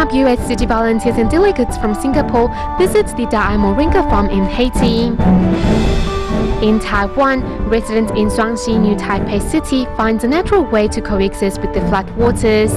of US city volunteers and delegates from Singapore visits the DaAi Moringa farm in Haiti. In Taiwan, residents in Shuangxi, New Taipei City find a natural way to coexist with the floodwaters.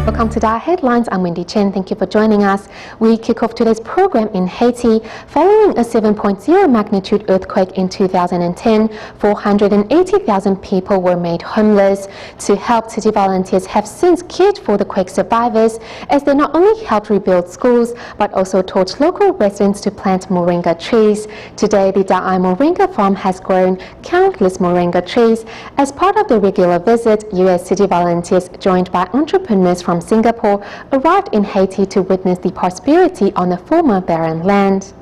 Welcome to DaAi Headlines. I'm Wendy Chen. Thank you for joining us. We kick off today's program in Haiti. Following a 7.0 magnitude earthquake in 2010, 480,000 people were made homeless. To help, city volunteers have since cared for the quake survivors, as they not only helped rebuild schools, but also taught local residents to plant moringa trees. Today, the DaAi Moringa farm has grown countless moringa trees. As part of the regular visit, US city volunteers, joined by entrepreneurs from Singapore, arrived in Haiti to witness the prosperity on the former barren land.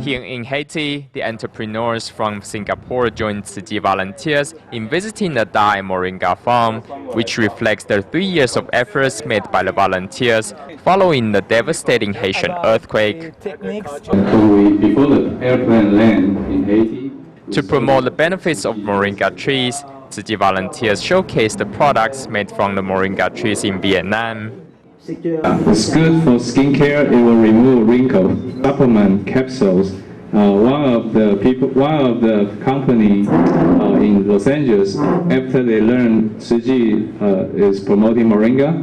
Here in Haiti, the entrepreneurs from Singapore joined city volunteers in visiting the DaAi Moringa farm, which reflects the 3 years of efforts made by the volunteers following the devastating Haitian earthquake. Before the airplane landed in Haiti, to promote the benefits of moringa trees, city volunteers showcased the products made from the moringa trees in Vietnam. It's good for skincare. It will remove wrinkles. Supplement capsules. One of the company in Los Angeles, after they learned Tzu is promoting moringa,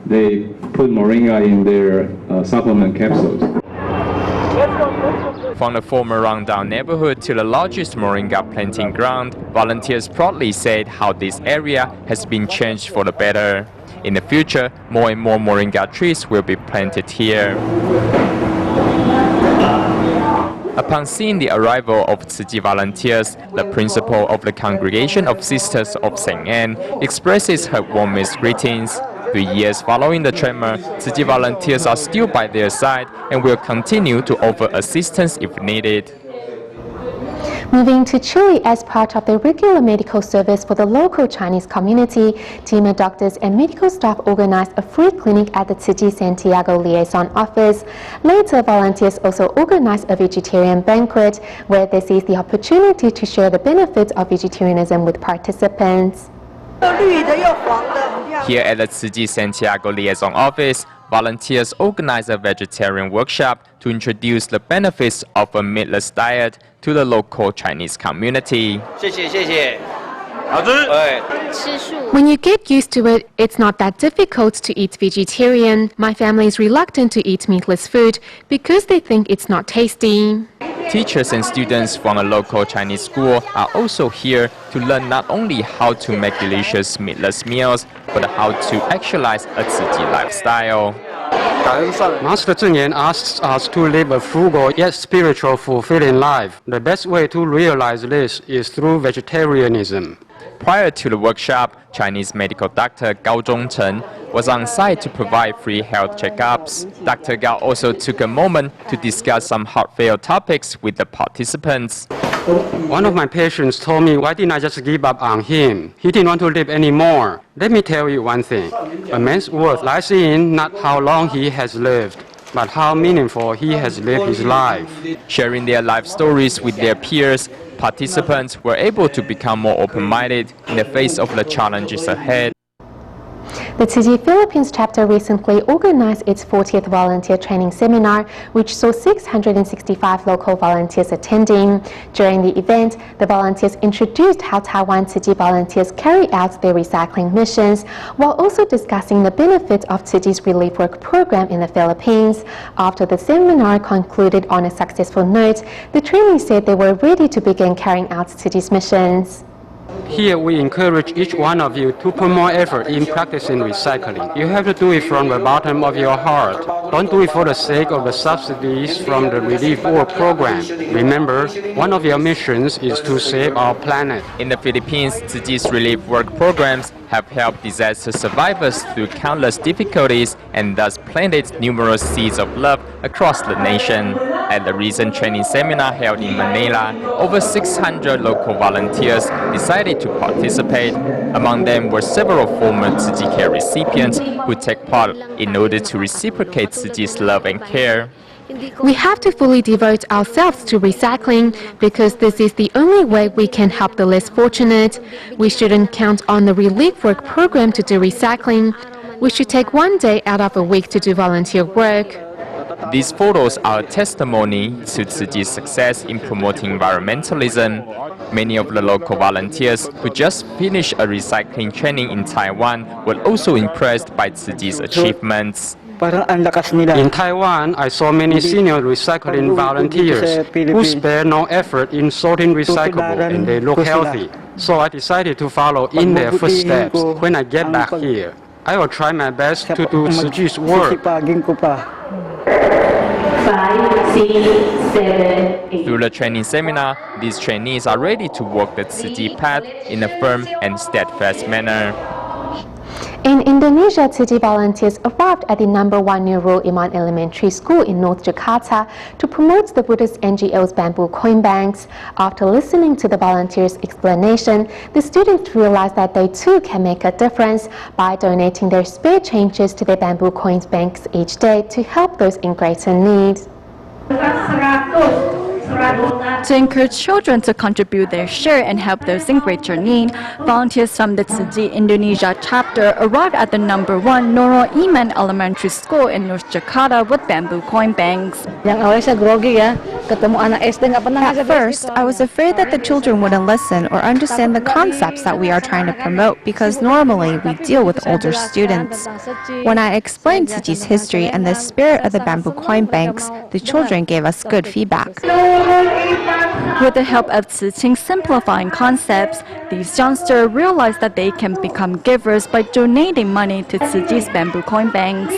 they put moringa in their supplement capsules. From the former rundown neighborhood to the largest moringa planting ground, volunteers proudly said how this area has been changed for the better. In the future, more and more moringa trees will be planted here. Upon seeing the arrival of Tzu volunteers, the principal of the Congregation of Sisters of St. Anne expresses her warmest greetings. 3 years following the tremor, Tzu volunteers are still by their side and will continue to offer assistance if needed. Moving to Chile, as part of the regular medical service for the local Chinese community, team of doctors and medical staff organized a free clinic at the Tzu Santiago Liaison Office. Later, volunteers also organized a vegetarian banquet where they seized the opportunity to share the benefits of vegetarianism with participants. Here at the Tzu Santiago Liaison Office, volunteers organized a vegetarian workshop to introduce the benefits of a meatless diet to the local Chinese community. When you get used to it, it's not that difficult to eat vegetarian. My family is reluctant to eat meatless food because they think it's not tasty. Teachers and students from a local Chinese school are also here to learn not only how to make delicious meatless meals, but how to actualize a Tzu lifestyle. Master Zheng asks us to live a frugal yet spiritual, fulfilling life. The best way to realize this is through vegetarianism. Prior to the workshop, Chinese medical doctor Gao Zhongchen was on site to provide free health checkups. Dr. Gao also took a moment to discuss some heartfelt topics with the participants. One of my patients told me, why didn't I just give up on him? He didn't want to live anymore. Let me tell you one thing. A man's worth lies in not how long he has lived, but how meaningful he has lived his life. Sharing their life stories with their peers, participants were able to become more open-minded in the face of the challenges ahead. The Tzu Philippines chapter recently organized its 40th volunteer training seminar, which saw 665 local volunteers attending. During the event, the volunteers introduced how Taiwan Tzu volunteers carry out their recycling missions, while also discussing the benefits of Tzu's relief work program in the Philippines. After the seminar concluded on a successful note, the trainees said they were ready to begin carrying out Tzu's missions. Here we encourage each one of you to put more effort in practicing recycling. You have to do it from the bottom of your heart. Don't do it for the sake of the subsidies from the relief work program. Remember, one of your missions is to save our planet. In the Philippines, Tzu's relief work programs have helped disaster survivors through countless difficulties and thus planted numerous seeds of love across the nation. At the recent training seminar held in Manila, over 600 local volunteers decided to participate. Among them were several former Tzu care recipients who take part in order to reciprocate Tzu's love and care. We have to fully devote ourselves to recycling because this is the only way we can help the less fortunate. We shouldn't count on the relief work program to do recycling. We should take one day out of a week to do volunteer work. These photos are a testimony to Tzu Chi's success in promoting environmentalism. Many of the local volunteers who just finished a recycling training in Taiwan were also impressed by Tzu Chi's achievements. In Taiwan, I saw many senior recycling volunteers who spare no effort in sorting recyclable, and they look healthy. So I decided to follow in their footsteps when I get back here. I will try my best to do Tzu Chi's work. 5, 6, 7, 8. Through the training seminar, these trainees are ready to walk the Tzu Chi path in a firm and steadfast manner. In Indonesia, Tzu Chi volunteers arrived at the #1 Nurul Iman Elementary School in North Jakarta to promote the Buddhist NGO's bamboo coin banks. After listening to the volunteers' explanation, the students realized that they too can make a difference by donating their spare changes to the bamboo coins banks each day to help those in greater need. To encourage children to contribute their share and help those in greater need, volunteers from the Tzu Chi Indonesia chapter arrived at the #1 Nurul Iman Elementary School in North Jakarta with bamboo coin banks. At first, I was afraid that the children wouldn't listen or understand the concepts that we are trying to promote because normally we deal with older students. When I explained Tzu Chi's history and the spirit of the bamboo coin banks, the children gave us good feedback. With the help of Tzu Chi simplifying concepts, these youngsters realized that they can become givers by donating money to Tzu Chi's bamboo coin banks.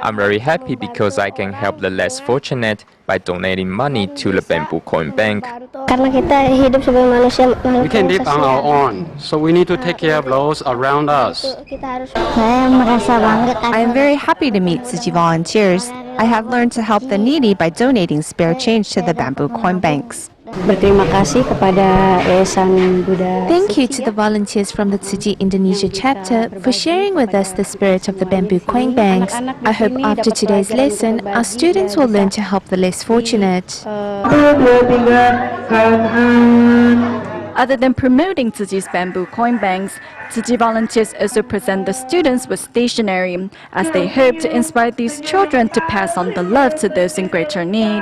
I'm very happy because I can help the less fortunate by donating money to the bamboo coin bank. We can live on our own, so we need to take care of those around us. I am very happy to meet Tzu Chi volunteers. I have learned to help the needy by donating spare change to the bamboo coin banks. Thank you to the volunteers from the Tzu Chi Indonesia chapter for sharing with us the spirit of the bamboo coin banks. I hope after today's lesson, our students will learn to help the less fortunate. Other than promoting Tzu Chi's bamboo coin banks, Tzu Chi volunteers also present the students with stationery, as they hope to inspire these children to pass on the love to those in greater need.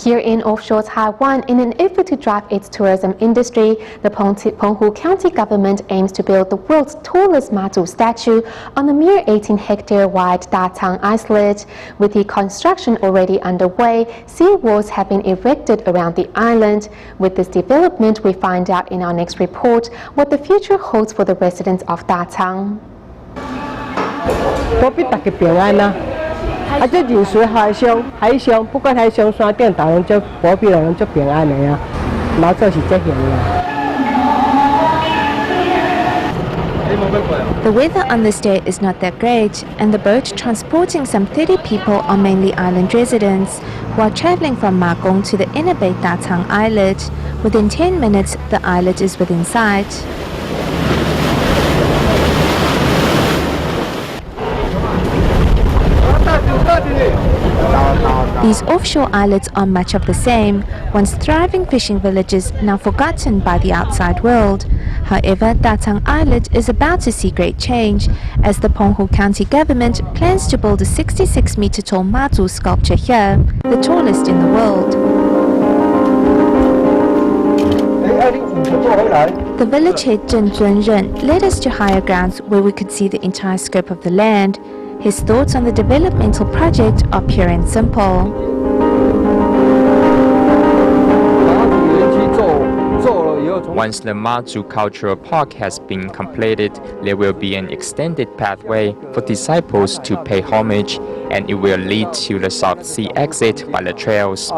Here in offshore Taiwan, in an effort to drive its tourism industry, the Penghu County government aims to build the world's tallest Matu statue on the mere 18-hectare wide Datang islet. With the construction already underway, sea walls have been erected around the island. With this development, we find out in our next report what the future holds for the residents of Datang. 这人水海上不管海上山顶，大人就保庇人就平安的呀，老早是这样的。 The weather on this day is not that great, and the boat transporting some 30 people are mainly island residents, while traveling from Magong to the inner bay Datang Islet. Within 10 minutes, the islet is within sight. These offshore islets are much of the same, once thriving fishing villages now forgotten by the outside world. However, Datang Islet is about to see great change, as the Penghu County government plans to build a 66-meter tall Matu sculpture here, the tallest in the world. The village head Zhen Zunren led us to higher grounds where we could see the entire scope of the land. His thoughts on the developmental project are pure and simple. Once the Mazu Cultural Park has been completed, there will be an extended pathway for disciples to pay homage, and it will lead to the South Sea exit by the trails.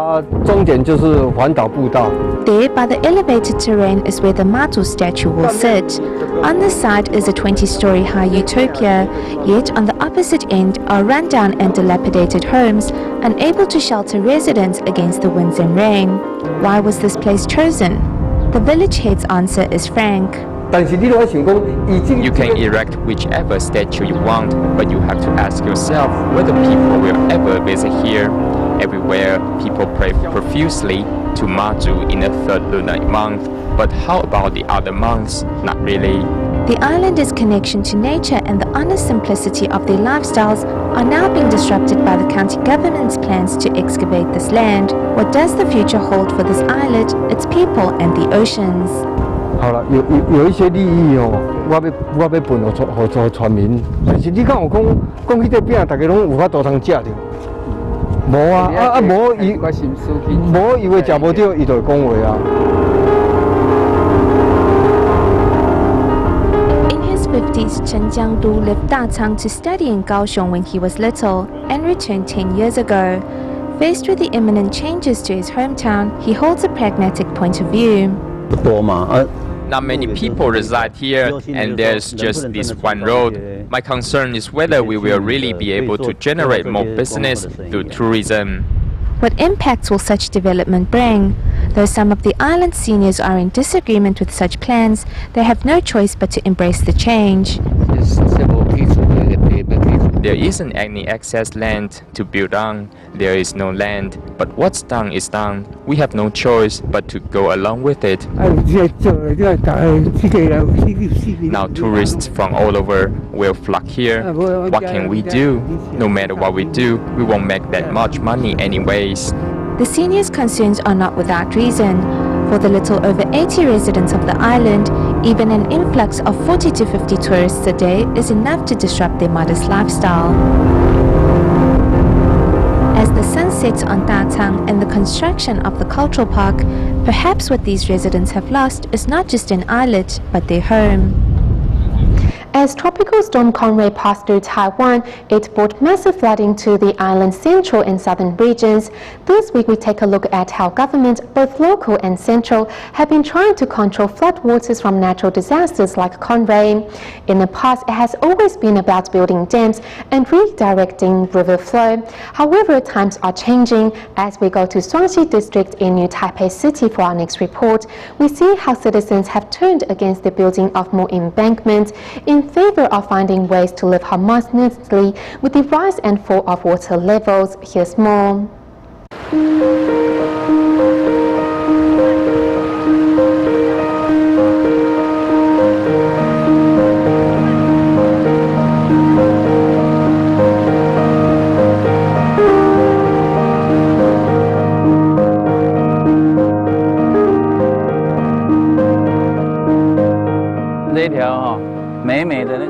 终点就是环岛步道。 There, by the elevated terrain, is where the Mazu statue will sit. On this side is a 20-story high utopia, yet on the opposite end are rundown and dilapidated homes, unable to shelter residents against the winds and rain. Why was this place chosen? The village head's answer is frank. You can erect whichever statue you want, but you have to ask yourself whether people will ever visit here. Everywhere, people pray profusely to Mazu in the third lunar month, but how about the other months? Not really. The islanders' connection to nature and the honest simplicity of their lifestyles are now being disrupted by the county government's plans to excavate this land. What does the future hold for this islet, its people and the oceans? 好了，有一些利益哦，我要分给村民，但是你敢有讲迄个饼，大家拢有法度通食着？无啊，无伊话食无着，伊就会讲话啊。 In his 50s, Chen Jiangdu left Dacang to study in Kaohsiung when he was little and returned 10 years ago. Faced with the imminent changes to his hometown, he holds a pragmatic point of view. Not many people reside here, and there's just this one road. My concern is whether we will really be able to generate more business through tourism. What impacts will such development bring? Though some of the island seniors are in disagreement with such plans, they have no choice but to embrace the change. There isn't any excess land to build on. There is no land, but what's done is done. We have no choice but to go along with it. Now tourists from all over will flock here. What can we do? No matter what we do, we won't make that much money anyways. The seniors' concerns are not without reason. For the little over 80 residents of the island, even an influx of 40 to 50 tourists a day is enough to disrupt their modest lifestyle. As the sun sets on Dacang and the construction of the cultural park, perhaps what these residents have lost is not just an islet, but their home. As Tropical Storm Conway passed through Taiwan, it brought massive flooding to the island's central and southern regions. This week we take a look at how governments, both local and central, have been trying to control floodwaters from natural disasters like Conway. In the past, it has always been about building dams and redirecting river flow. However, times are changing. As we go to Swansea District in New Taipei City for our next report, we see how citizens have turned against the building of more embankments in favor of finding ways to live harmoniously with the rise and fall of water levels. Here's more.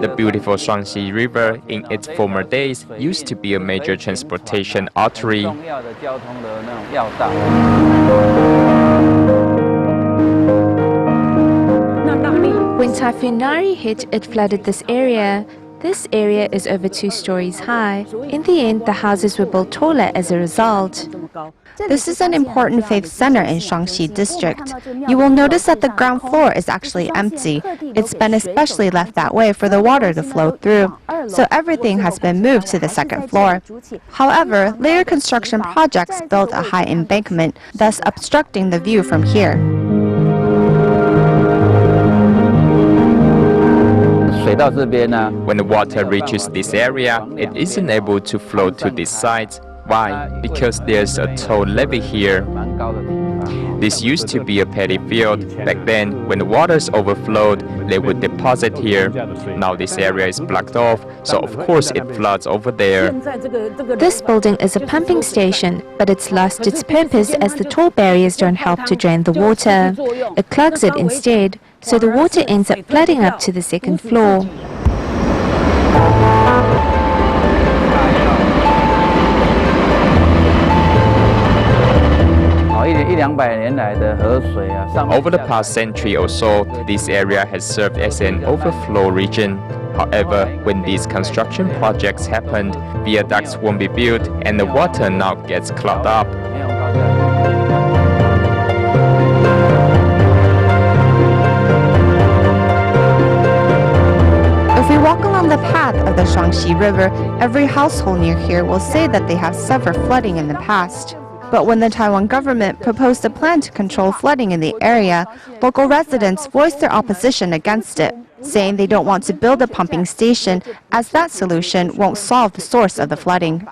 The beautiful Swansea River in its former days used to be a major transportation artery. When Typhoon Nari hit, it flooded this area. This area is over 2 stories high. In the end, the houses were built taller as a result. This is an important faith center in Swansea District. You will notice that the ground floor is actually empty. It's been especially left that way for the water to flow through, so everything has been moved to the second floor. However, later construction projects built a high embankment, thus obstructing the view from here. When the water reaches this area, it isn't able to flow to this side. Why? Because there's a tall levee here. This used to be a paddy field. Back then, when the waters overflowed, they would deposit here. Now this area is blocked off, so of course it floods over there. This building is a pumping station, but it's lost its purpose as the tall barriers don't help to drain the water. It clogs it instead, so the water ends up flooding up to the second floor. Over the past century or so, this area has served as an overflow region. However, when these construction projects happened, viaducts won't be built and the water now gets clogged up. If we walk along the path of the Shaanxi River, every household near here will say that they have suffered flooding in the past. But when the Taiwan government proposed a plan to control flooding in the area, local residents voiced their opposition against it, saying they don't want to build a pumping station as that solution won't solve the source of the flooding.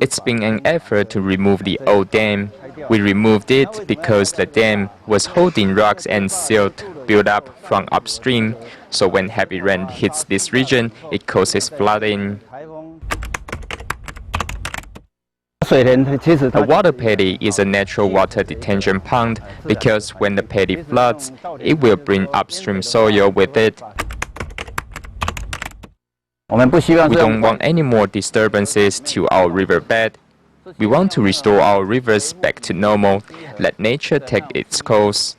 It's been an effort to remove the old dam. We removed it because the dam was holding rocks and silt built up from upstream. So when heavy rain hits this region, it causes flooding. A water paddy is a natural water detention pond because when the paddy floods, it will bring upstream soil with it. We don't want any more disturbances to our riverbed. We want to restore our rivers back to normal, let nature take its course.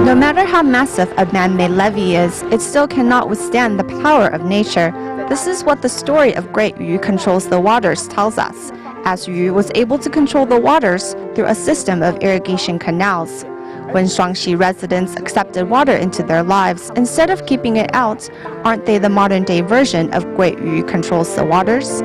No matter how massive a man-made levee is, it still cannot withstand the power of nature. This is what the story of Great Yu controls the waters tells us, as Yu was able to control the waters through a system of irrigation canals. When Shaanxi residents accepted water into their lives instead of keeping it out, aren't they the modern-day version of Great Yu controls the waters?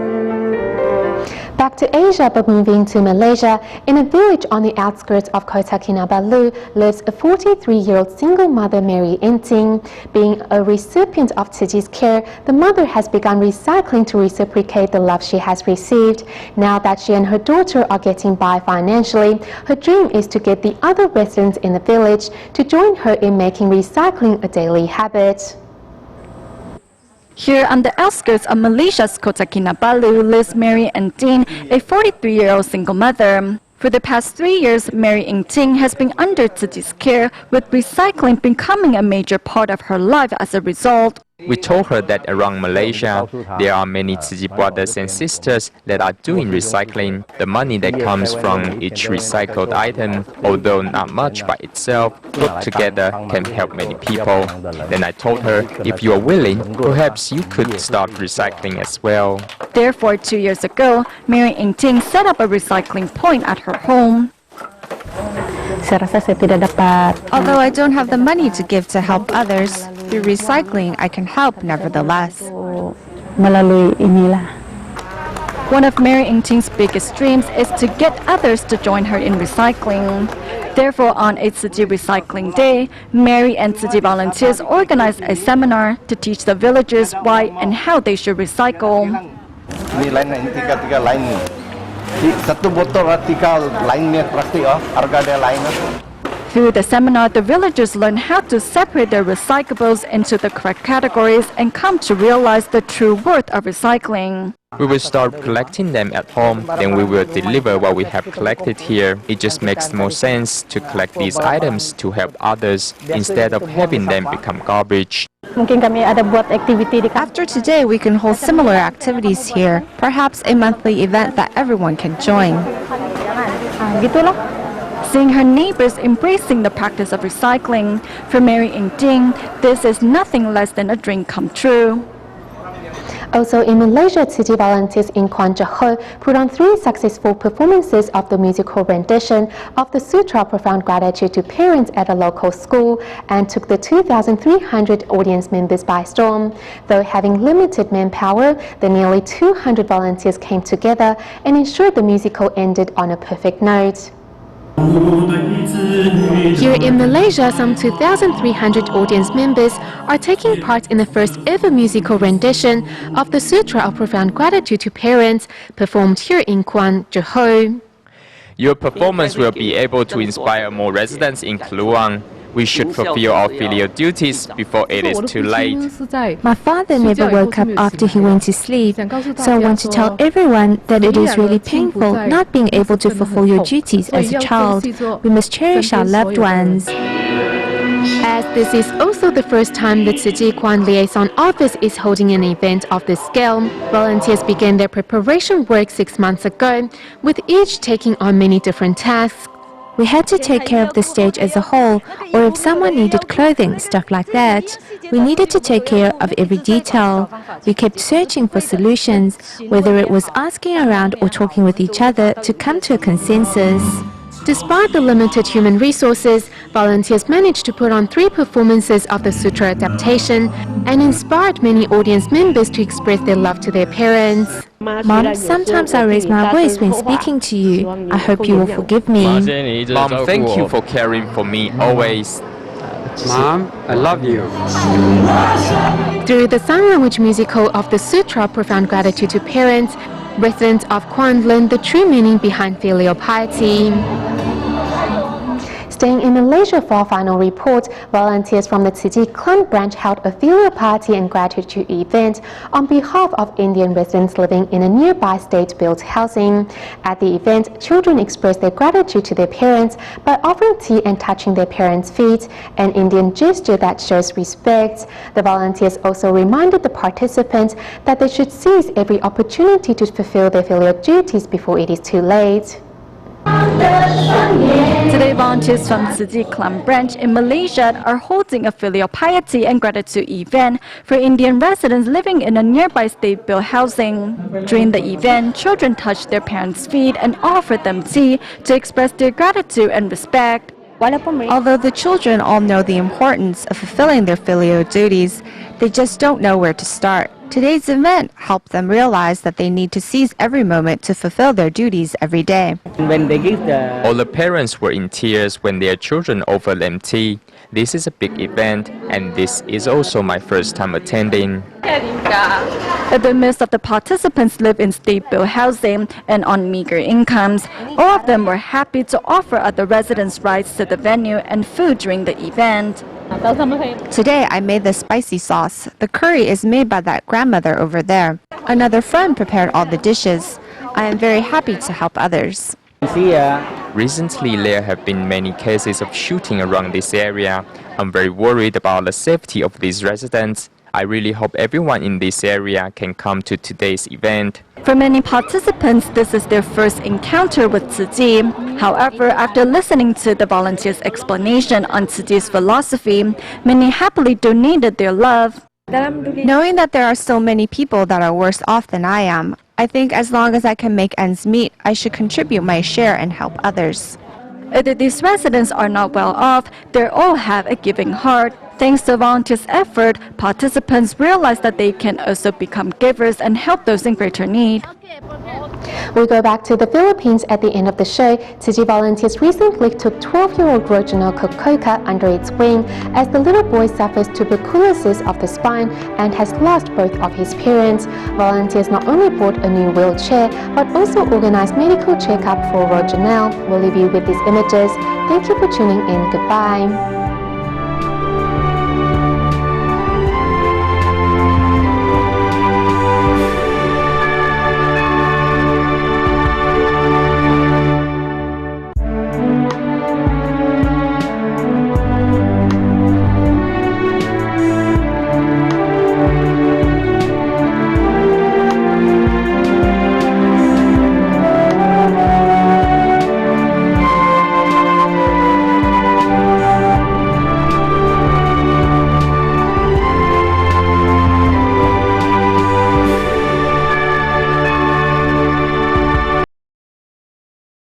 Back to Asia, but moving to Malaysia, in a village on the outskirts of Kota Kinabalu lives a 43-year-old single mother, Mary Inting. Being a recipient of Tzu Chi's care, the mother has begun recycling to reciprocate the love she has received. Now that she and her daughter are getting by financially, her dream is to get the other residents in the village to join her in making recycling a daily habit. Here on the outskirts of Malaysia's Kota Kinabalu lives Mary Inting, a 43-year-old single mother. For the past 3 years, Mary Inting has been under Tzu Chi's care, with recycling becoming a major part of her life as a result. We told her that around Malaysia, there are many Tzu Chi brothers and sisters that are doing recycling. The money that comes from each recycled item, although not much by itself, put together can help many people. Then I told her, if you are willing, perhaps you could start recycling as well. Therefore, 2 years ago, Mary Inting set up a recycling point at her home. Although I don't have the money to give to help others, through recycling I can help nevertheless. One of Mary Inting's biggest dreams is to get others to join her in recycling. Therefore, on a Tzu Chi Recycling Day, Mary and Tzu Chi volunteers organized a seminar to teach the villagers why and how they should recycle. Ini line ini tiga line nih. Satu botol tiga line nih praktik harga ada line. Through the seminar, the villagers learn how to separate their recyclables into the correct categories and come to realize the true worth of recycling. We will start collecting them at home, then we will deliver what we have collected here. It just makes more sense to collect these items to help others instead of having them become garbage. After today, we can hold similar activities here, perhaps a monthly event that everyone can join. Seeing her neighbors embracing the practice of recycling, for Mary Inting, this is nothing less than a dream come true. Also in Malaysia, Tzu Chi volunteers in Kuan Johor put on 3 successful performances of the musical rendition of the Sutra of Profound Gratitude to Parents at a local school and took the 2,300 audience members by storm. Though having limited manpower, the nearly 200 volunteers came together and ensured the musical ended on a perfect note. Here in Malaysia, some 2,300 audience members are taking part in the first ever musical rendition of the Sutra of Profound Gratitude to Parents, performed here in Kuan Johor. Your performance will be able to inspire more residents in Kluang. We should fulfill our filial duties before it is too late. My father never woke up after he went to sleep, so I want to tell everyone that it is really painful not being able to fulfill your duties as a child. We must cherish our loved ones. As this is also the first time the Tzu Chi Quan Liaison Office is holding an event of this scale, volunteers began their preparation work 6 months ago, with each taking on many different tasks. We had to take care of the stage as a whole, or if someone needed clothing, stuff like that. We needed to take care of every detail. We kept searching for solutions, whether it was asking around or talking with each other to come to a consensus. Despite the limited human resources, volunteers managed to put on 3 performances of the sutra adaptation and inspired many audience members to express their love to their parents. Mom, sometimes I raise my voice when speaking to you. I hope you will forgive me. Mom, thank you for caring for me always. Mom, I love you. Through the sign language musical of the sutra Profound Gratitude to Parents, residents of Quan learned the true meaning behind filial piety. Staying in Malaysia for our final report, volunteers from the Tzu Chi Klang branch held a filial piety and gratitude event on behalf of Indian residents living in a nearby state-built housing. At the event, children expressed their gratitude to their parents by offering tea and touching their parents' feet, an Indian gesture that shows respect. The volunteers also reminded the participants that they should seize every opportunity to fulfill their filial duties before it is too late. Today, volunteers from Tzu Chi Klang branch in Malaysia are holding a filial piety and gratitude event for Indian residents living in a nearby state-built housing. During the event, children touched their parents' feet and offered them tea to express their gratitude and respect. Although the children all know the importance of fulfilling their filial duties, they just don't know where to start. Today's event helped them realize that they need to seize every moment to fulfill their duties every day. All the parents were in tears when their children offered them tea. This is a big event, and this is also my first time attending. The most of the participants live in state-built housing and on meager incomes. All of them were happy to offer other residents rides to the venue and food during the event. Today, I made the spicy sauce. The curry is made by that grandmother over there. Another friend prepared all the dishes. I am very happy to help others. Recently, there have been many cases of shooting around this area. I'm very worried about the safety of these residents. I really hope everyone in this area can come to today's event. For many participants, this is their first encounter with Tzu Chi. However, after listening to the volunteers' explanation on Tzu Chi's philosophy, many happily donated their love. Knowing that there are so many people that are worse off than I am, I think as long as I can make ends meet, I should contribute my share and help others. Although these residents are not well off, they all have a giving heart. Thanks to volunteers' effort, participants realize that they can also become givers and help those in greater need. We go back to the Philippines at the end of the show. Tzu Chi volunteers recently took 12-year-old Reginald Kokoka under its wing as the little boy suffers tuberculosis of the spine and has lost both of his parents. Volunteers not only bought a new wheelchair but also organized medical checkup for Reginald. We'll leave you with these images. Thank you for tuning in. Goodbye.